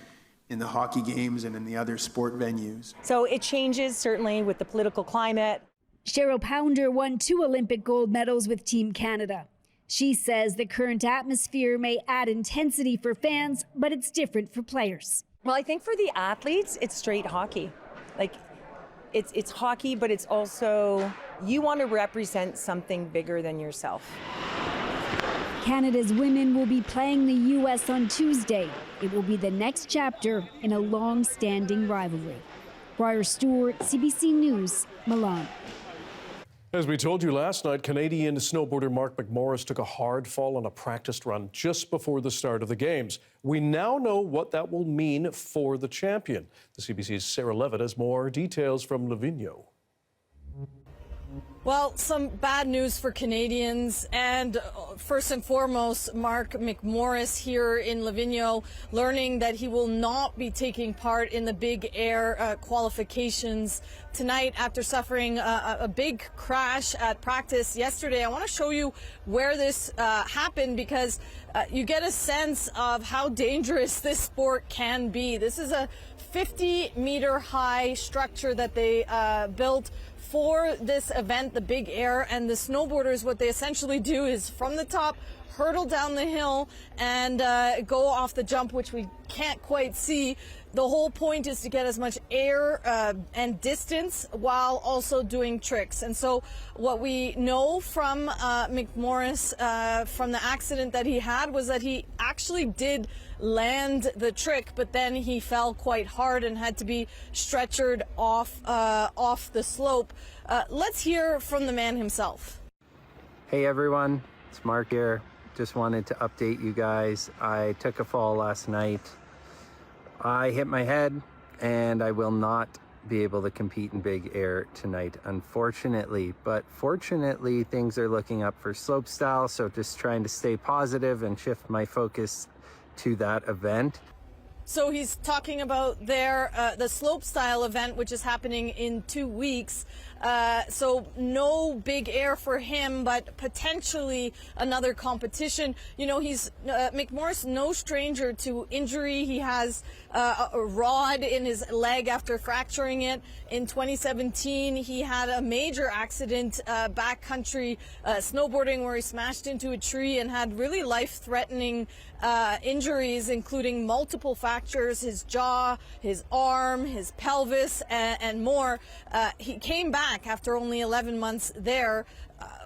in the hockey games and in the other sport venues. So it changes certainly with the political climate. Cheryl Pounder won 2 Olympic gold medals with Team Canada. She says the current atmosphere may add intensity for fans, but it's different for players. Well, I think for the athletes, it's straight hockey. Like, it's hockey, but it's also, you want to represent something bigger than yourself. Canada's women will be playing the U.S. on Tuesday. It will be the next chapter in a long-standing rivalry. Briar Stewart, CBC News, Milan. As we told you last night, Canadian snowboarder Mark McMorris took a hard fall on a practice run just before the start of the games. We now know what that will mean for the champion. The CBC's Sarah Levitt has more details from Livigno. Well, some bad news for Canadians, and first and foremost, Mark McMorris here in Livigno, learning that he will not be taking part in the big air qualifications tonight after suffering a big crash at practice yesterday. I want to show you where this happened, because you get a sense of how dangerous this sport can be. This is a 50-meter high structure that they built for this event, the big air, and the snowboarders, what they essentially do is from the top hurdle down the hill and go off the jump, which we can't quite see. The whole point is to get as much air and distance while also doing tricks. And so what we know from McMorris from the accident that he had was that he actually did land the trick, but then he fell quite hard and had to be stretchered off the slope. Let's hear from the man himself. Hey everyone, it's Mark here. Just wanted to update you guys. I took a fall last night. I hit my head and I will not be able to compete in big air tonight, unfortunately. But fortunately, things are looking up for slopestyle, so just trying to stay positive and shift my focus to that event. So he's talking about the slopestyle event, which is happening in 2 weeks. So no big air for him, but potentially another competition. You know, he's McMorris, no stranger to injury. He has a rod in his leg after fracturing it. In 2017, he had a major accident backcountry snowboarding where he smashed into a tree and had really life-threatening injuries, including multiple fractures, his jaw, his arm, his pelvis, and more. He came back after only 11 months there.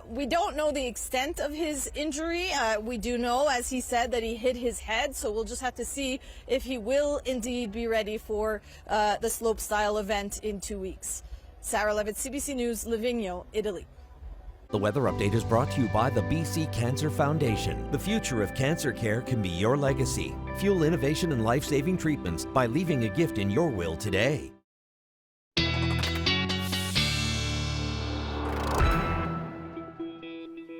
We don't know the extent of his injury. We do know, as he said, that he hit his head, so we'll just have to see if he will indeed be ready for the slopestyle event in 2 weeks. Sarah Levitt, CBC News, Livigno, Italy. The weather update is brought to you by the BC Cancer Foundation. The future of cancer care can be your legacy. Fuel innovation and life-saving treatments by leaving a gift in your will today.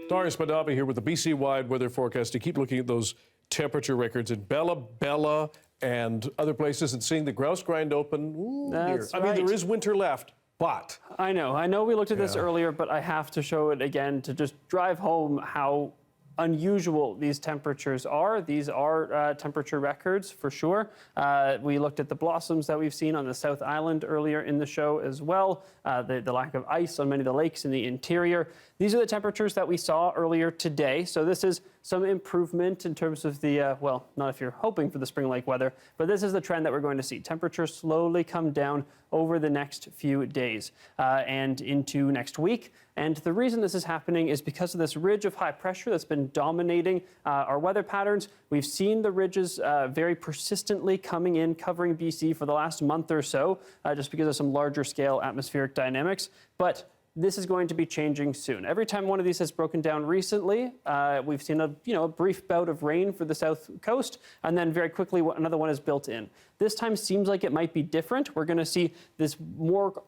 Darius Madavi here with the BC-wide weather forecast to keep looking at those temperature records in Bella, and other places and seeing the grouse grind open. Ooh, That's dear. I mean, there is winter left, but... I know we looked at this earlier, but I have to show it again to just drive home how unusual these temperatures are. These are temperature records for sure. We looked at the blossoms that we've seen on the South Island earlier in the show as well, the lack of ice on many of the lakes in the interior. These are the temperatures that we saw earlier today. So this is some improvement in terms of the, well, not if you're hoping for the spring lake weather, but this is the trend that we're going to see. Temperatures slowly come down over the next few days and into next week. And the reason this is happening is because of this ridge of high pressure that's been dominating our weather patterns. We've seen the ridges very persistently coming in, covering BC for the last month or so, just because of some larger scale atmospheric dynamics. But this is going to be changing soon. Every time one of these has broken down recently, we've seen a brief bout of rain for the south coast, and then very quickly another one is built in. This time seems like it might be different. We're going to see this more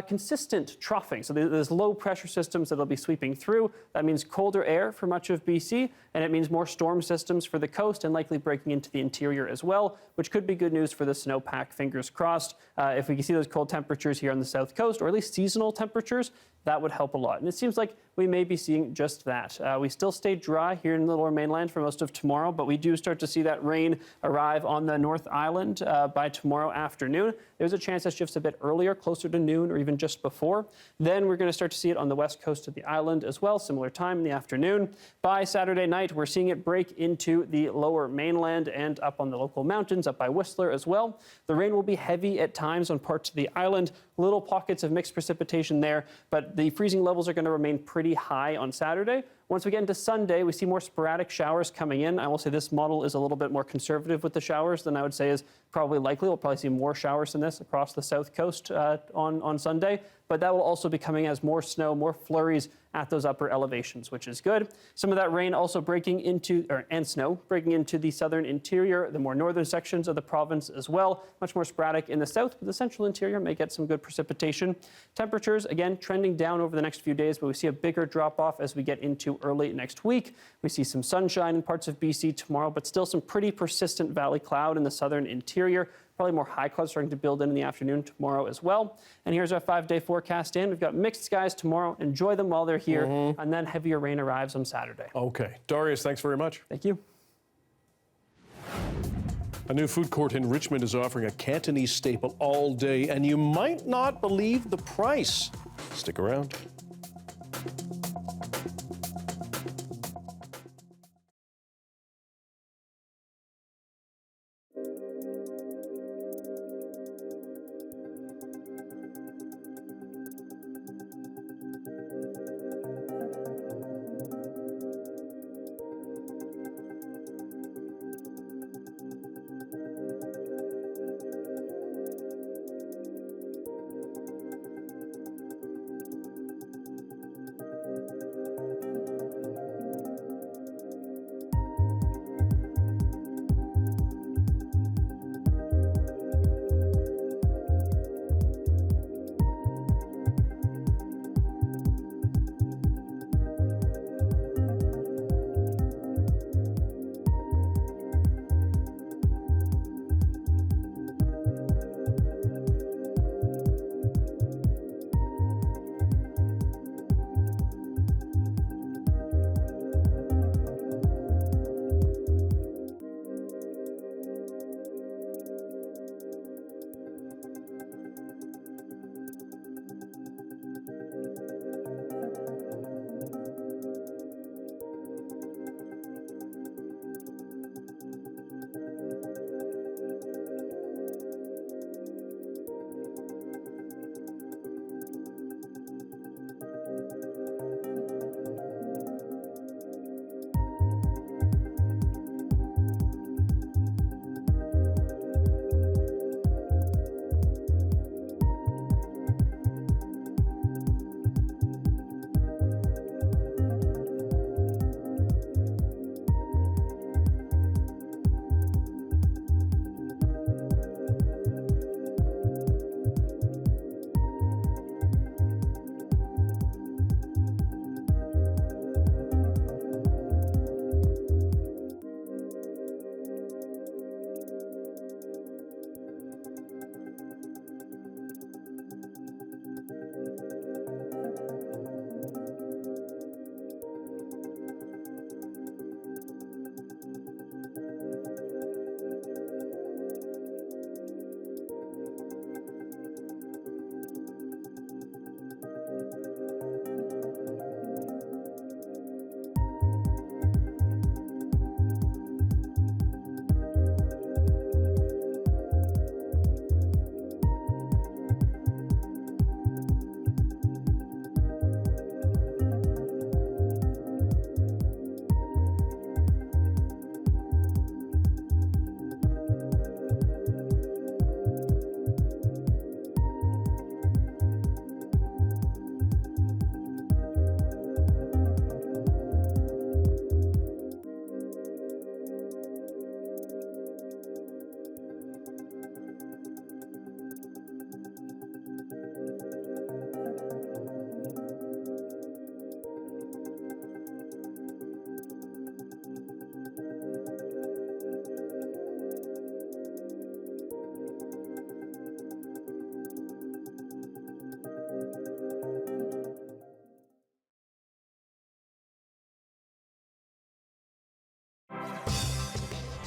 consistent troughing. So there's low pressure systems that'll be sweeping through. That means colder air for much of BC, and it means more storm systems for the coast and likely breaking into the interior as well, which could be good news for the snowpack, fingers crossed. If we can see those cold temperatures here on the south coast, or at least seasonal temperatures, that would help a lot. And it seems like we may be seeing just that. We still stay dry here in the lower mainland for most of tomorrow, but we do start to see that rain arrive on the North Island by tomorrow afternoon. There's a chance that shifts a bit earlier, closer to noon or even just before. Then we're going to start to see it on the west coast of the island as well, similar time in the afternoon. By Saturday night, tonight, we're seeing it break into the lower mainland and up on the local mountains, up by Whistler as well. The rain will be heavy at times on parts of the island. Little pockets of mixed precipitation there, but the freezing levels are going to remain pretty high on Saturday. Once we get into Sunday, we see more sporadic showers coming in. I will say this model is a little bit more conservative with the showers than I would say is probably likely. We'll probably see more showers than this across the south coast on Sunday, but that will also be coming as more snow, more flurries at those upper elevations, which is good. Some of that rain also and snow breaking into the southern interior, the more northern sections of the province as well. Much more sporadic in the south, but the central interior may get some good precipitation. Temperatures, again, trending down over the next few days, but we see a bigger drop-off as we get into early next week. We see some sunshine in parts of BC tomorrow, but still some pretty persistent valley cloud in the southern interior. Probably more high clouds starting to build in the afternoon tomorrow as well. And here's our 5-day forecast in. We've got mixed skies tomorrow. Enjoy them while they're here. And then heavier rain arrives on Saturday. Okay. Darius, thanks very much. Thank you. A new food court in Richmond is offering a Cantonese staple all day, and you might not believe the price. Stick around.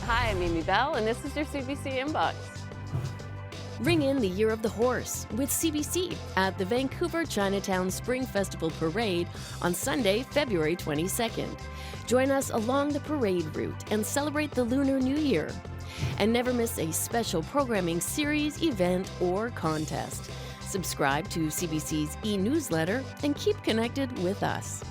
Hi, I'm Amy Bell, and this is your CBC Inbox. Ring in the Year of the Horse with CBC at the Vancouver Chinatown Spring Festival Parade on Sunday, February 22nd. Join us along the parade route and celebrate the Lunar New Year. And never miss a special programming series, event, or contest. Subscribe to CBC's e-newsletter and keep connected with us.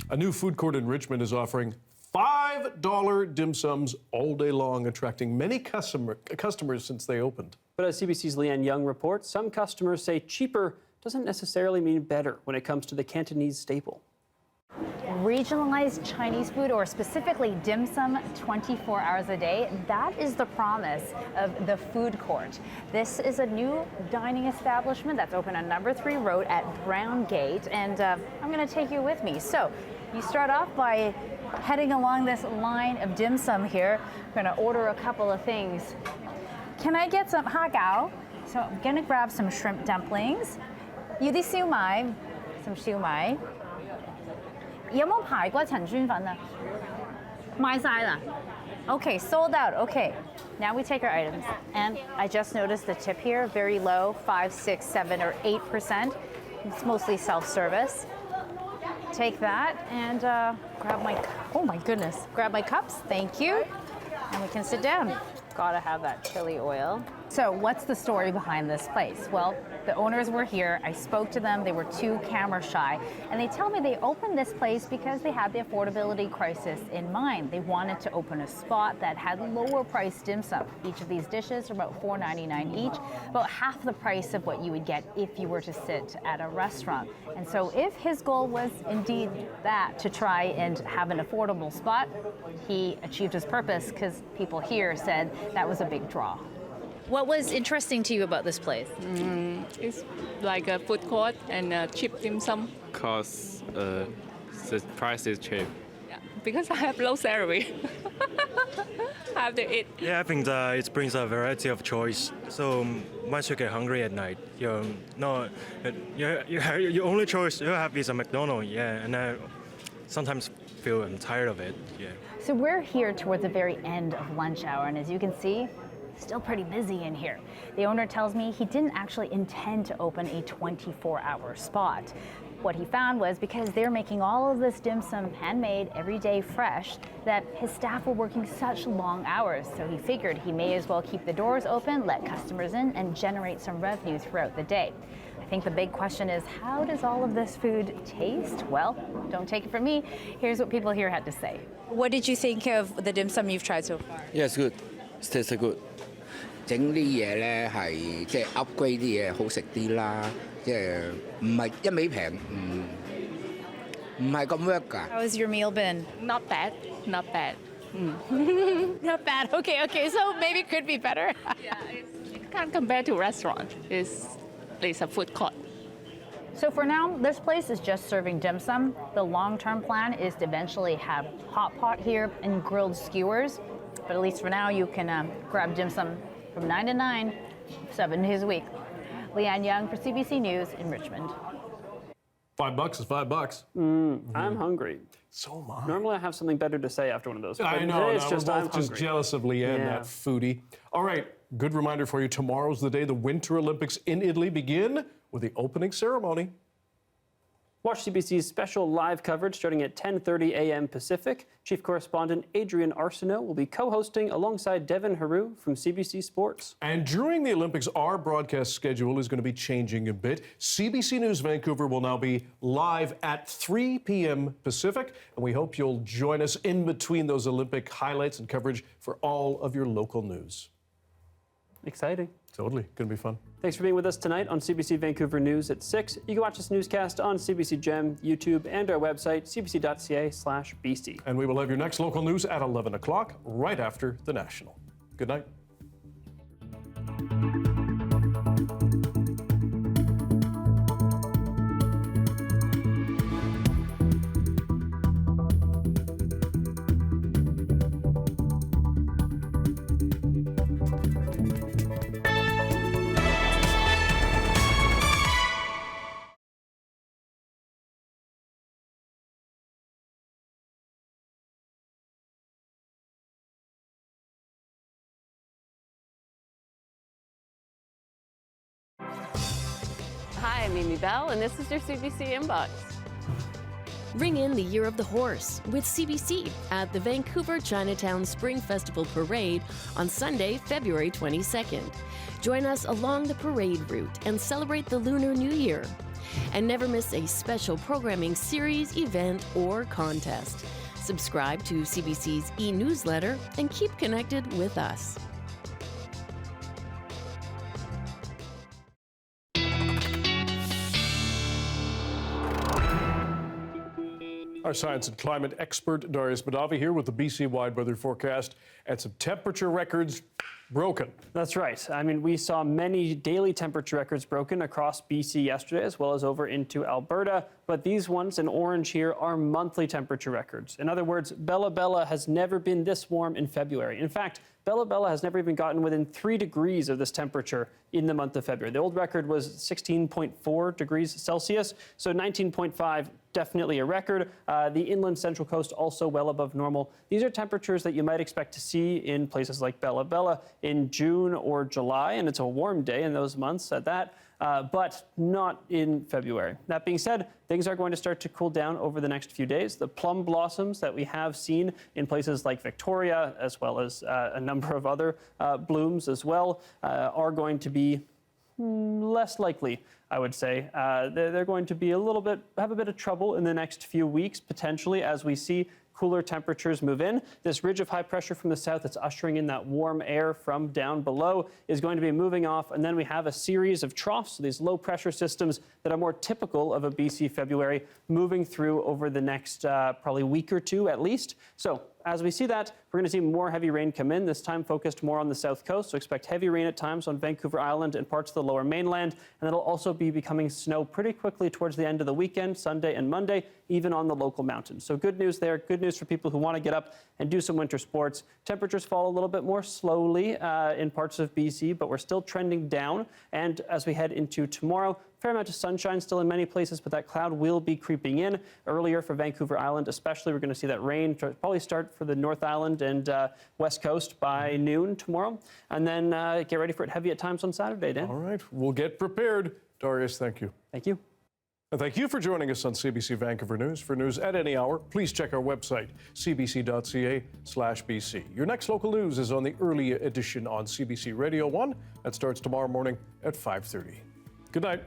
A new food court in Richmond is offering $5 dim sums all day long, attracting many customers since they opened. But as CBC's Leanne Young reports, some customers say cheaper doesn't necessarily mean better when it comes to the Cantonese staple. Regionalized Chinese food, or specifically dim sum 24 hours a day, that is the promise of the food court. This is a new dining establishment that's open on number 3 Road at Brown Gate, and I'm going to take you with me. So you start off by heading along this line of dim sum here. I'm going to order a couple of things. Can I get some ha gao? So I'm going to grab some shrimp dumplings. 有啲燒賣, some 燒賣. 有冇排骨陳酸粉啊？賣晒啦。Okay, sold out. Okay, now we take our items. And I just noticed the tip here, very low, 5, 6, 7, or 8%. It's mostly self-service. Take that and grab my, oh my goodness, grab my cups, thank you. And we can sit down. Gotta have that chili oil. So what's the story behind this place? Well, the owners were here. I spoke to them. They were too camera shy. And they tell me they opened this place because they had the affordability crisis in mind. They wanted to open a spot that had lower priced dim sum. Each of these dishes are about $4.99 each, about half the price of what you would get if you were to sit at a restaurant. And so if his goal was indeed that, to try and have an affordable spot, he achieved his purpose because people here said that was a big draw. What was interesting to you about this place? It's like a food court and a cheap dim sum. Because the price is cheap. Yeah, because I have low salary. I have to eat. Yeah, I think that it brings a variety of choice. So once you get hungry at night, your only choice you have is a McDonald's. Yeah, and I sometimes feel I'm tired of it. Yeah. So we're here towards the very end of lunch hour, and as you can see, still pretty busy in here. The owner tells me he didn't actually intend to open a 24-hour spot. What he found was because they're making all of this dim sum handmade every day fresh, that his staff were working such long hours. So he figured he may as well keep the doors open, let customers in, and generate some revenue throughout the day. I think the big question is, how does all of this food taste? Well, don't take it from me. Here's what people here had to say. What did you think of the dim sum you've tried so far? Yeah, it's good. It tastes good. 整啲嘢咧係即係 upgrade 啲嘢好食啲啦，即係唔係一味平，唔係咁 work 㗎。How has your meal been? Not bad, not bad. Not bad. Okay, so maybe it could be better. Yeah, you can't compare to restaurant. It's a food court. So for now, this place is just serving dim sum. The long-term plan is to eventually have hot pot here and grilled skewers. But at least for now, you can grab dim sum from 9 to 9, 7 days a week. Leanne Young for CBC News in Richmond. $5 is $5. I'm hungry. So am I. Normally I have something better to say after one of those. I but know. It's No, just we're I'm both just hungry. jealous of Leanne, Yeah. that foodie. All right, good reminder for you. Tomorrow's the day the Winter Olympics in Italy begin with the opening ceremony. Watch CBC's special live coverage starting at 10:30 a.m. Pacific. Chief correspondent Adrian Arsenault will be co-hosting alongside Devin Haru from CBC Sports. And during the Olympics, our broadcast schedule is going to be changing a bit. CBC News Vancouver will now be live at 3 p.m. Pacific, and we hope you'll join us in between those Olympic highlights and coverage for all of your local news. Exciting. Totally. Going to be fun. Thanks for being with us tonight on CBC Vancouver News at 6. You can watch this newscast on CBC Gem, YouTube, and our website, cbc.ca/BC. And we will have your next local news at 11 o'clock, right after the National. Good night. I'm Amy Bell, and this is your CBC Inbox. Ring in the Year of the Horse with CBC at the Vancouver Chinatown Spring Festival Parade on Sunday, February 22nd. Join us along the parade route and celebrate the Lunar New Year. And never miss a special programming series, event, or contest. Subscribe to CBC's e-newsletter and keep connected with us. Our science and climate expert, Darius Badavi, here with the BC-wide weather forecast and some temperature records broken. That's right. I mean, we saw many daily temperature records broken across BC yesterday, as well as over into Alberta. But these ones in orange here are monthly temperature records. In other words, Bella Bella has never been this warm in February. In fact, Bella Bella has never even gotten within 3 degrees of this temperature in the month of February. The old record was 16.4 degrees Celsius, so 19.5, definitely a record. The inland central coast also well above normal. These are temperatures that you might expect to see in places like Bella Bella in June or July, and it's a warm day in those months at that. But not in February. That being said, things are going to start to cool down over the next few days. The plum blossoms that we have seen in places like Victoria, as well as a number of other blooms as well, are going to be less likely, I would say. They're going to be have a bit of trouble in the next few weeks, potentially, as we see cooler temperatures move in. This ridge of high pressure from the south that's ushering in that warm air from down below is going to be moving off, and then we have a series of troughs, so these low pressure systems that are more typical of a BC February, moving through over the next probably week or two at least. So as we see that, we're going to see more heavy rain come in, this time focused more on the south coast. So expect heavy rain at times on Vancouver Island and parts of the lower mainland. And it'll also be becoming snow pretty quickly towards the end of the weekend, Sunday and Monday, even on the local mountains. So good news there. Good news for people who want to get up and do some winter sports. Temperatures fall a little bit more slowly in parts of BC, but we're still trending down. And as we head into tomorrow, fair amount of sunshine still in many places, but that cloud will be creeping in earlier for Vancouver Island, especially. We're going to see that rain probably start for the North Island and West Coast by noon tomorrow. And then get ready for it heavy at times on Saturday, Dan. All right, we'll get prepared. Darius, thank you. Thank you. And thank you for joining us on CBC Vancouver News. For news at any hour, please check our website, cbc.ca/BC. Your next local news is on the early edition on CBC Radio 1. That starts tomorrow morning at 5:30. Good night.